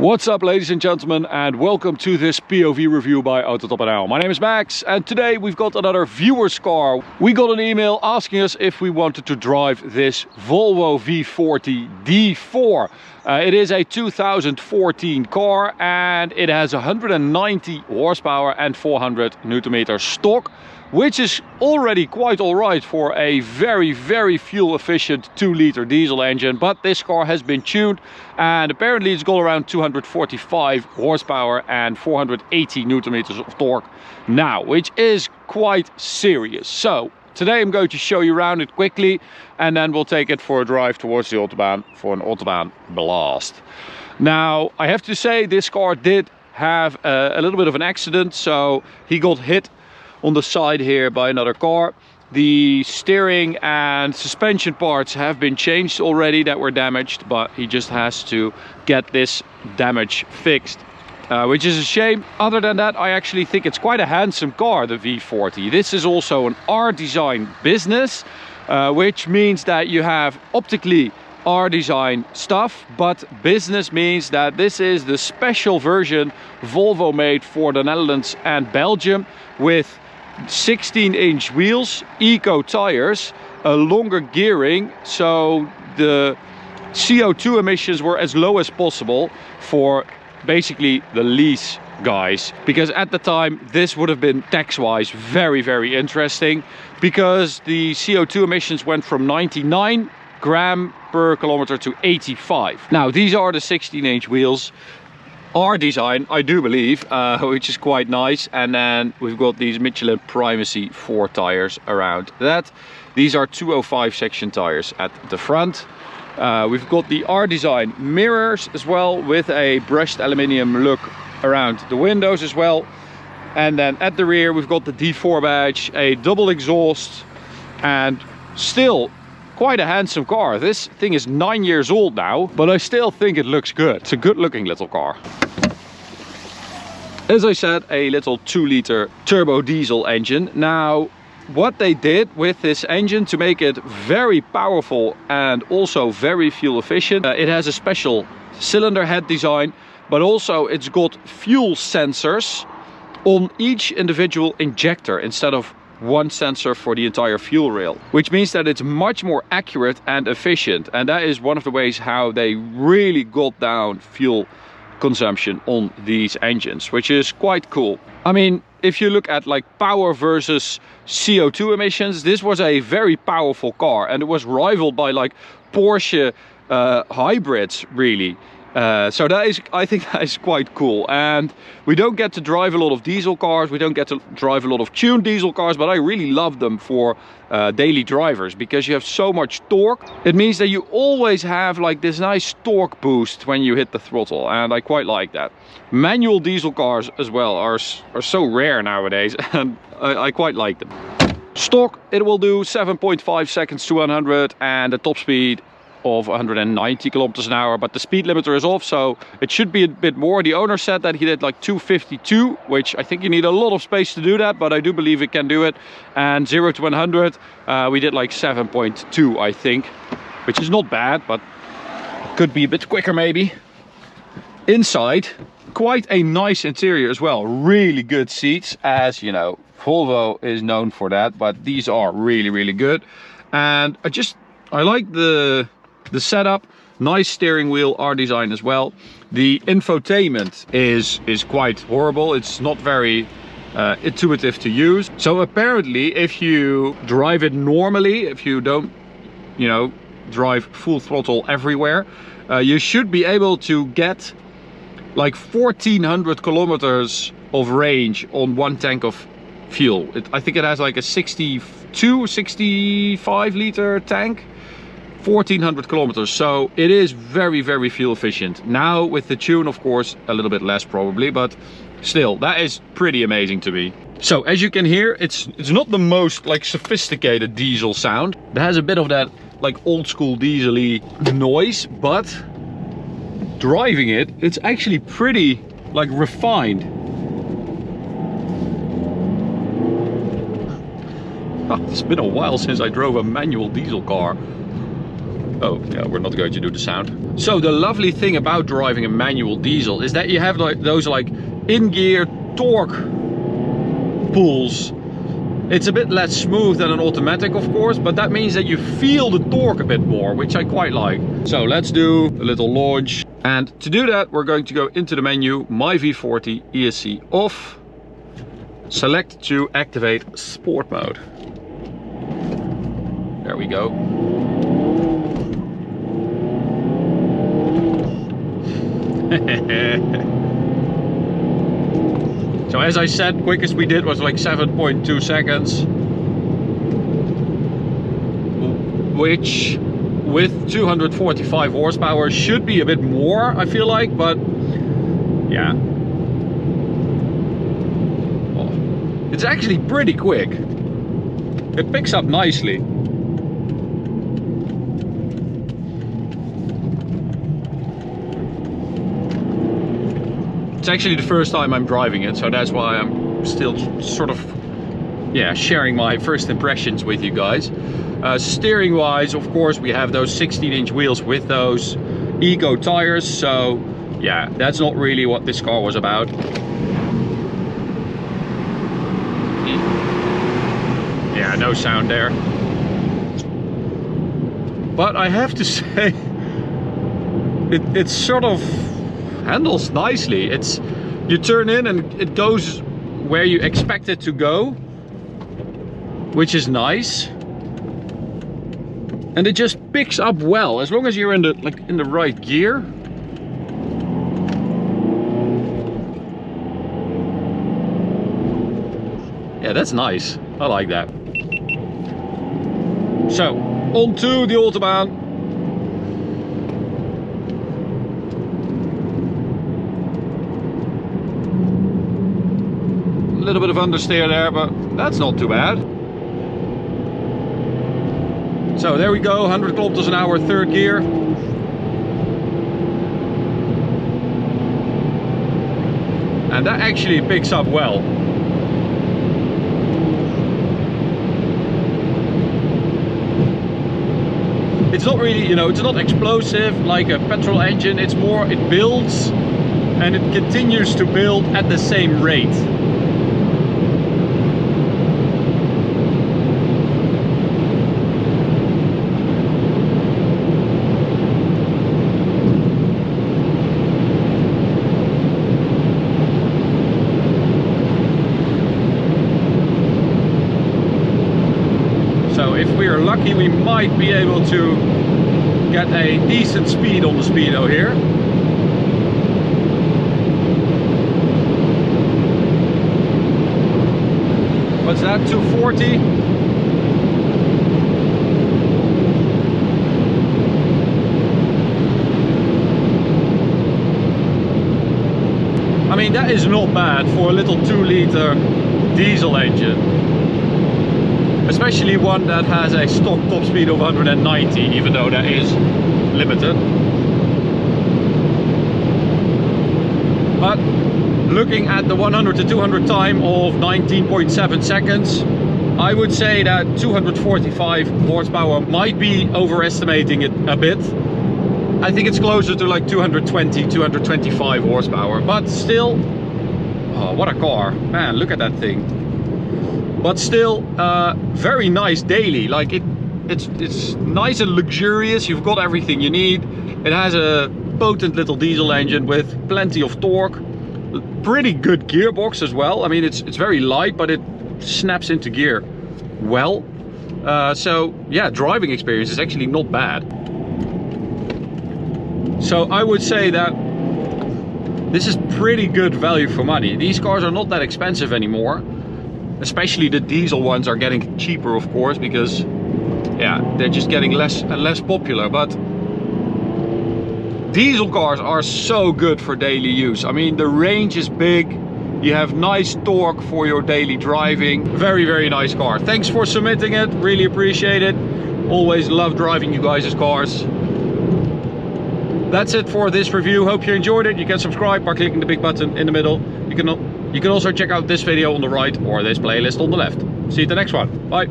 What's up, ladies and gentlemen, and welcome to this POV review by Autobahn. My name is Max, and today we've got another viewer's car. We got an email asking us if we wanted to drive this Volvo V40 D4. It is a 2014 car and it has 190 horsepower and 400 Nm stock, which is already quite alright for a very fuel efficient 2-liter diesel engine. But this car has been tuned and apparently it's got around 245 horsepower and 480 Nm of torque now, which is quite serious. So today I'm going to show you around it quickly and then we'll take it for a drive towards the Autobahn for an Autobahn blast. Now I have to say this car did have a little bit of an accident, so he got hit on the side here by another car. The steering and suspension parts have been changed already that were damaged, but he just has to get this damage fixed, which is a shame. Other than that, I actually think it's quite a handsome car, the V40. This is also an R-Design business, which means that you have optically R-Design stuff, but business means that this is the special version Volvo made for the Netherlands and Belgium, with 16-inch wheels, eco tires, a longer gearing, so the CO2 emissions were as low as possible for basically the lease guys, because at the time this would have been tax-wise very interesting, because the CO2 emissions went from 99 gram per kilometer to 85. Now these are the 16-inch wheels, R-Design, I do believe, which is quite nice. And then we've got these Michelin Primacy 4 tires around that. These are 205 section tires at the front. We've got the R-Design mirrors as well, with a brushed aluminium look around the windows as well. And then at the rear we've got the D4 badge, a double exhaust, and still quite a handsome car. This thing is 9 years old now, but I still think it looks good. It's a good looking little car. As I said, a little 2-liter turbo diesel engine. Now, what they did with this engine to make it very powerful and also very fuel efficient, it has a special cylinder head design, but also it's got fuel sensors on each individual injector instead of one sensor for the entire fuel rail, which means that it's much more accurate and efficient. And that is one of the ways how they really got down fuel consumption on these engines, which is quite cool. I mean, if you look at like power versus CO2 emissions, this was a very powerful car and it was rivaled by like Porsche hybrids really. So that is, I think that is quite cool. And we don't get to drive a lot of diesel cars, we don't get to drive a lot of tuned diesel cars, but I really love them for daily drivers, because you have so much torque. It means that you always have like this nice torque boost when you hit the throttle, and I quite like that. Manual diesel cars as well are so rare nowadays, and I quite like them. Stock, it will do 7.5 seconds to 100 and a top speed of 190 kilometers an hour, but the speed limiter is off, so it should be a bit more. The owner said that he did like 252, which I think you need a lot of space to do that, but I do believe it can do it. And 0 to 100 we did like 7.2, I think, which is not bad, but could be a bit quicker maybe. Inside, quite a nice interior as well. Really good seats, as you know, Volvo is known for that, but these are really good. And I like the setup. Nice steering wheel, R-Design as well. The infotainment is quite horrible. It's not very intuitive to use. So apparently if you drive it normally, if you don't, you know, drive full throttle everywhere, you should be able to get like 1400 kilometers of range on one tank of fuel. I think it has like a 65 liter tank. 1400 kilometers, so it is very fuel efficient. Now with the tune, of course, a little bit less probably, but still, that is pretty amazing to me. So as you can hear, it's not the most like sophisticated diesel sound. It has a bit of that like old school diesel-y noise, but driving it's actually pretty like refined. It's been a while since I drove a manual diesel car. Oh, yeah, we're not going to do the sound. So the lovely thing about driving a manual diesel is that you have like those like in-gear torque pulls. It's a bit less smooth than an automatic, of course, but that means that you feel the torque a bit more, which I quite like. So let's do a little launch. And to do that, we're going to go into the menu, My V40 ESC off. Select to activate sport mode. There we go. So as I said, quickest we did was like 7.2 seconds. Which with 245 horsepower should be a bit more, I feel like, but yeah. Oh, it's actually pretty quick. It picks up nicely. It's actually the first time I'm driving it, so that's why I'm still sort of, yeah, sharing my first impressions with you guys. Steering wise, of course, we have those 16-inch wheels with those eco tires, so yeah, that's not really what this car was about. Yeah, no sound there. But I have to say, it's sort of handles nicely. It's, you turn in and it goes where you expect it to go, which is nice, and it just picks up well as long as you're in the in the right gear. Yeah, that's nice. I like that. So onto the Autobahn. A little bit of understeer there, but that's not too bad. So there we go, 100 kilometers an hour, third gear. And that actually picks up well. It's not really, you know, it's not explosive like a petrol engine. It's more, it builds and it continues to build at the same rate. If we are lucky, we might be able to get a decent speed on the speedo here. What's that, 240? I mean, that is not bad for a little 2-liter diesel engine. Especially one that has a stock top speed of 190, even though that is limited. But looking at the 100 to 200 time of 19.7 seconds, I would say that 245 horsepower might be overestimating it a bit. I think it's closer to like 220, 225 horsepower, but still, oh, what a car. Man, look at that thing. But still, very nice daily. Like it's nice and luxurious. You've got everything you need. It has a potent little diesel engine with plenty of torque. Pretty good gearbox as well. I mean, it's very light, but it snaps into gear well. So yeah, driving experience is actually not bad. So I would say that this is pretty good value for money. These cars are not that expensive anymore. Especially the diesel ones are getting cheaper, of course, because yeah, they're just getting less and less popular. But diesel cars are so good for daily use. I mean, the range is big, you have nice torque for your daily driving. Very, very nice car. Thanks for submitting it, really appreciate it. Always love driving you guys' cars. That's it for this review. Hope you enjoyed it. You can subscribe by clicking the big button in the middle. You can also check out this video on the right or this playlist on the left. See you at the next one. Bye.